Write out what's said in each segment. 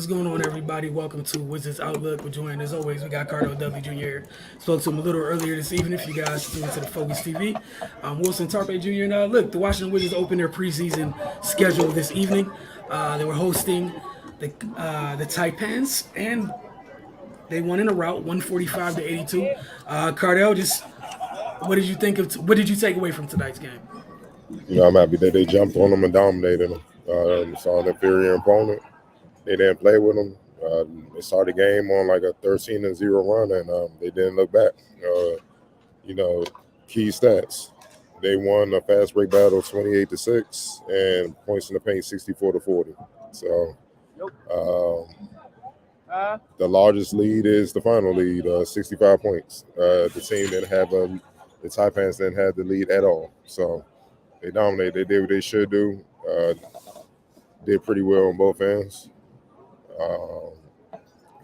What's going on, everybody? Welcome to Wizards Outlook. We're joined, as always, we got Cardo Dudley Jr. here. Spoke to him a little earlier this evening. If you guys tuned into the Focus TV, Wilson Tarpe Jr. And look, the Washington Wizards opened their preseason schedule this evening. They were hosting the Taipans, and they won in a rout, 145 to 82. Cardell, just what did you think of? What did you take away from tonight's game? I'm happy that they jumped on them and dominated them. Saw an inferior opponent. They didn't play with them. They started the game on like a 13-0 run, and they didn't look back. Key stats. They won a fast break battle 28-6 and points in the paint 64-40. So the largest lead is the final lead, 65 points. The team didn't have the Taipans didn't have the lead at all. So they dominated. They did what they should do. Did pretty well on both ends.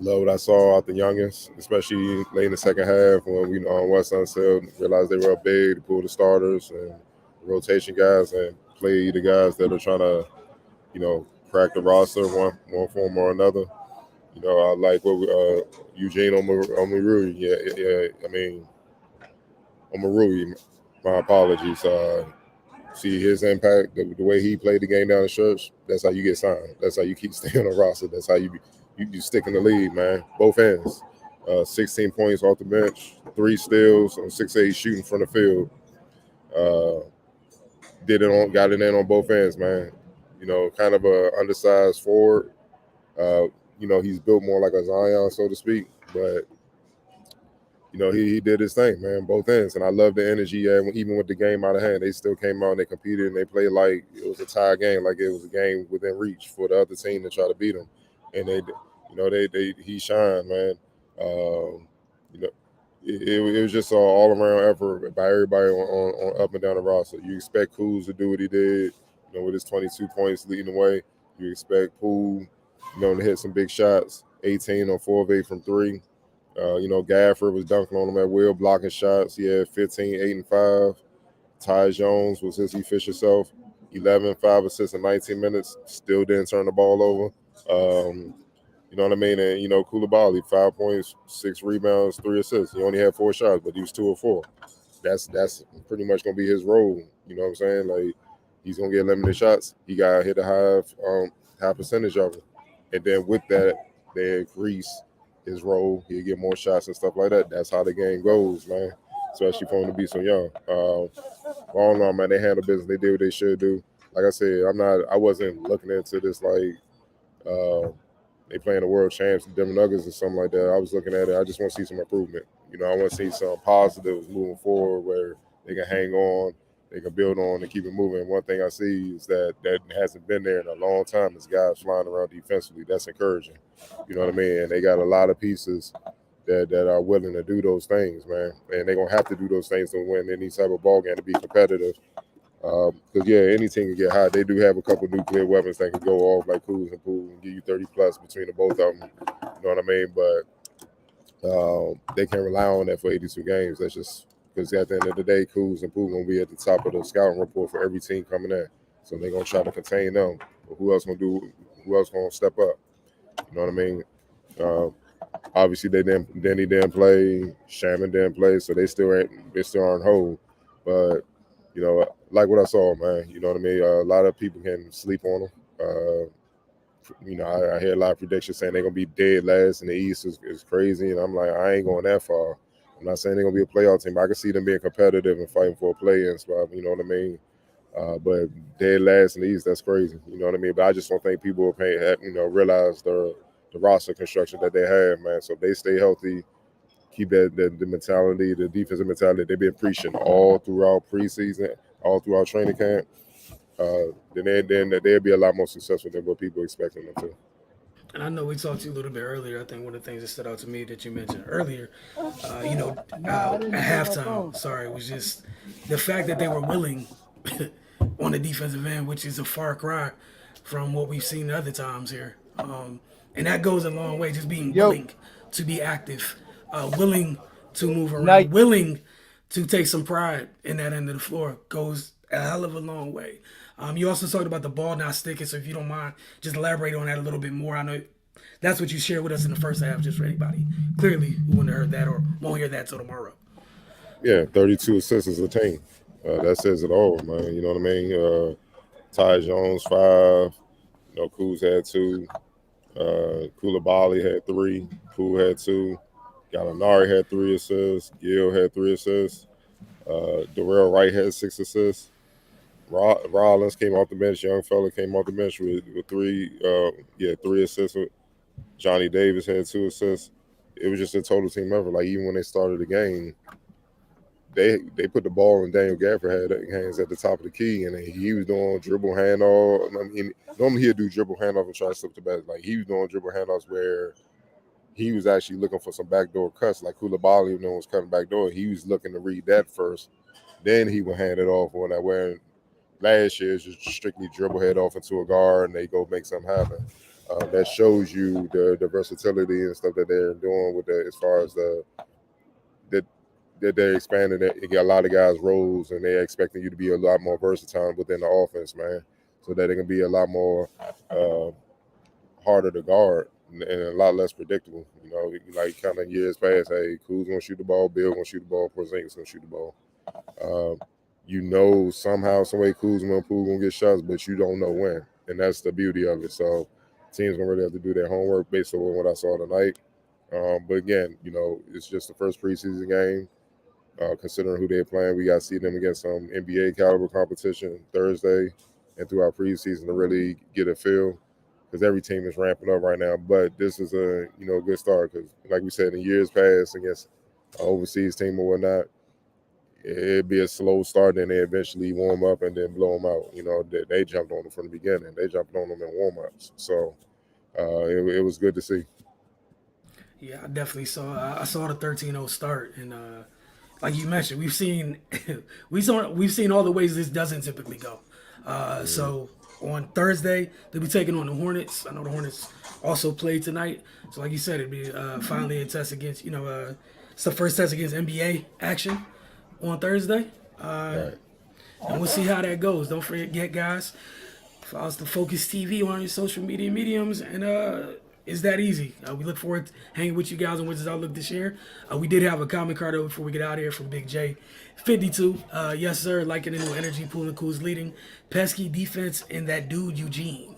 Love what I saw out the youngest, especially late in the second half when we on West Sunset realized they were up big to pull the starters and rotation guys and play the guys that are trying to, crack the roster one form or another. I like what Eugene Omarui. Omarui. My apologies. See his impact, the way he played the game down the stretch. That's how you get signed. That's how you keep staying on the roster. That's how you stick in the league, man. Both ends. 16 points off the bench, 3 steals on 6-8 shooting from the field. Got it in on both ends, man. Kind of a undersized forward. He's built more like a Zion, so to speak, but he did his thing, man, both ends. And I love the energy. Even with the game out of hand, they still came out and they competed and they played like it was a tie game, like it was a game within reach for the other team to try to beat them. And he shined, man. It was just an all-around effort by everybody on up and down the roster. You expect Kuz to do what he did, with his 22 points leading the way. You expect Poole, to hit some big shots, 18 on 4 of 8 from 3. Gafford was dunking on him at will, blocking shots. He had 15, 8, and 5. Ty Jones was his efficient self, 11, 5 assists in 19 minutes. Still didn't turn the ball over. You know what I mean? And, Koulibaly, 5 points, 6 rebounds, 3 assists. He only had 4 shots, but he was 2 of 4. That's pretty much going to be his role. You know what I'm saying? Like, he's going to get limited shots. He got to hit a high percentage of them. And then with that, they increase his role. He'll get more shots and stuff like that. That's how the game goes, man, especially for him to be so young. All in all, man, they handle business. They did what they should do. Like I said, I wasn't looking into this like they playing the world champs, the Denver Nuggets or something like that. I was looking at it. I just want to see some improvement. I want to see some positives moving forward where they can hang on, they can build on and keep it moving. One thing I see is that hasn't been there in a long time is guys flying around defensively. That's encouraging. You know what I mean? And they got a lot of pieces that are willing to do those things, man. And they're going to have to do those things to win any type of ball game to be competitive. Because, any team can get hot. They do have a couple of nuclear weapons that can go off like Kuz and Poole and give you 30-plus between the both of them. You know what I mean? But they can't rely on that for 82 games. That's just because at the end of the day, Kuz and Poole going to be at the top of the scouting report for every team coming in. So they're going to try to contain them. But who else going to step up? You know what I mean? Obviously, Denny didn't play. Shaman didn't play. So they still aren't whole. But, like what I saw, man. You know what I mean? A lot of people can sleep on them. I hear a lot of predictions saying they're going to be dead last in the East is crazy. And I'm like, I ain't going that far. I'm not saying they're going to be a playoff team. I can see them being competitive and fighting for a play-in spot. You know what I mean? But dead last in the East, that's crazy. You know what I mean? But I just don't think people will realize the roster construction that they have, man. So if they stay healthy, keep the mentality, the defensive mentality they've been preaching all throughout preseason, all throughout training camp, then they'll be a lot more successful than what people expecting them to. And I know we talked to you a little bit earlier. I think one of the things that stood out to me that you mentioned earlier, at halftime, was just the fact that they were willing on the defensive end, which is a far cry from what we've seen other times here. And that goes a long way, just being willing to be active, willing to move around, willing to take some pride in that end of the floor goes a hell of a long way. You also talked about the ball not sticking, so if you don't mind, just elaborate on that a little bit more. I know That's what you shared with us in the first half, just for anybody clearly who wouldn't have heard that or won't hear that till tomorrow. Yeah, 32 assists as a team. That says it all, man. You know what I mean? Ty Jones 5. You know, Kuz had 2. Koulibaly had 3. Poole had 2. Gallinari had 3 assists. Gill had 3 assists. Darrell Wright had 6 assists. Rollins came off the bench. Young fella came off the bench with 3. 3 assists. Johnny Davis had 2 assists. It was just a total team effort. Like even when they started the game, they put the ball in Daniel Gafford had hands at the top of the key, and he was doing dribble handoff. I mean, normally he'd do dribble handoff and try to slip the back. Like he was doing dribble handoffs where he was actually looking for some backdoor cuts. Like Koulibaly, was cutting backdoor. He was looking to read that first, then he would hand it off. When that where last year is just strictly dribble head off into a guard, and they go make something happen. That shows you the versatility and stuff that they're doing with that as far as that they're expanding it. You got a lot of guys' roles, and they're expecting you to be a lot more versatile within the offense, man, so that it can be a lot more harder to guard and a lot less predictable. You know, like kind of years past, hey, Kuz gonna shoot the ball, Bill gonna shoot the ball, Porzingis gonna shoot the ball. Somehow, some way, Kuzma and Poole gonna get shots, but you don't know when, and that's the beauty of it. So teams gonna really have to do their homework based on what I saw tonight. But again, it's just the first preseason game. Considering who they're playing, we got to see them against some NBA caliber competition Thursday and throughout preseason to really get a feel, because every team is ramping up right now. But this is a good start, because like we said in years past against an overseas team or whatnot, it'd be a slow start, and they eventually warm up and then blow them out. They jumped on them from the beginning. They jumped on them in warm-ups. So it was good to see. Yeah, I definitely saw. I saw the 13-0 start, and like you mentioned, we've seen all the ways this doesn't typically go. So on Thursday they'll be taking on the Hornets. I know the Hornets also played tonight, so like you said, it'd be finally a test against it's the first test against NBA action on Thursday. Right. And we'll see how that goes. Don't forget, guys, follow us to Focus TV on your social media mediums, and it's that easy. We look forward to hanging with you guys on Wizards Outlook this year. We did have a comment card over before we get out of here from Big J. 52. Yes, sir. Liking the new energy, pulling Cool's leading. Pesky defense and that dude, Eugene.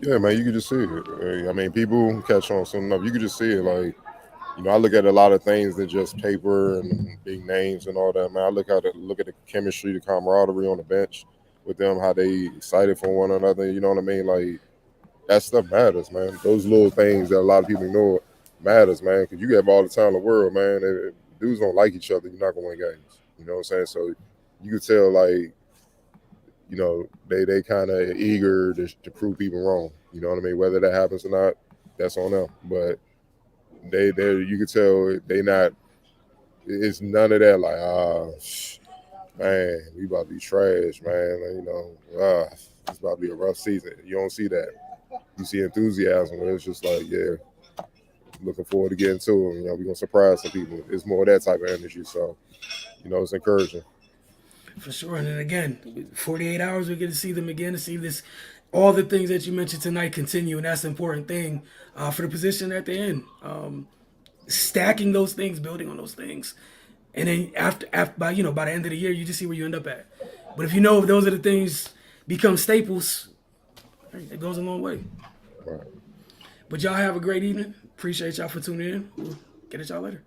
Yeah, man, you can just see it. I mean, people catch on soon enough. You can just see it. Like, I look at a lot of things than just paper and big names and all that, man. I look at the chemistry, the camaraderie on the bench with them, how they excited for one another. You know what I mean? Like, that stuff matters, man. Those little things that a lot of people ignore matters, man. Because you have all the time in the world, man. If dudes don't like each other, you're not gonna win games. You know what I'm saying? So you can tell, like, they kind of eager to prove people wrong. You know what I mean? Whether that happens or not, that's on them. But they you can tell they not. It's none of that. Like, man, we about to be trash, man. Like, it's about to be a rough season. You don't see that. You see enthusiasm, where it's just like, yeah, looking forward to getting to them. We're gonna surprise some people. It's more of that type of energy. So, it's encouraging. For sure. And then again, 48 hours, we get to see them again, to see this, all the things that you mentioned tonight continue. And that's the important thing for the position at the end. Stacking those things, building on those things. And then by the end of the year, you just see where you end up at. But if those are the things become staples, it goes a long way. Right. But y'all have a great evening. Appreciate y'all for tuning in. We'll get at y'all later.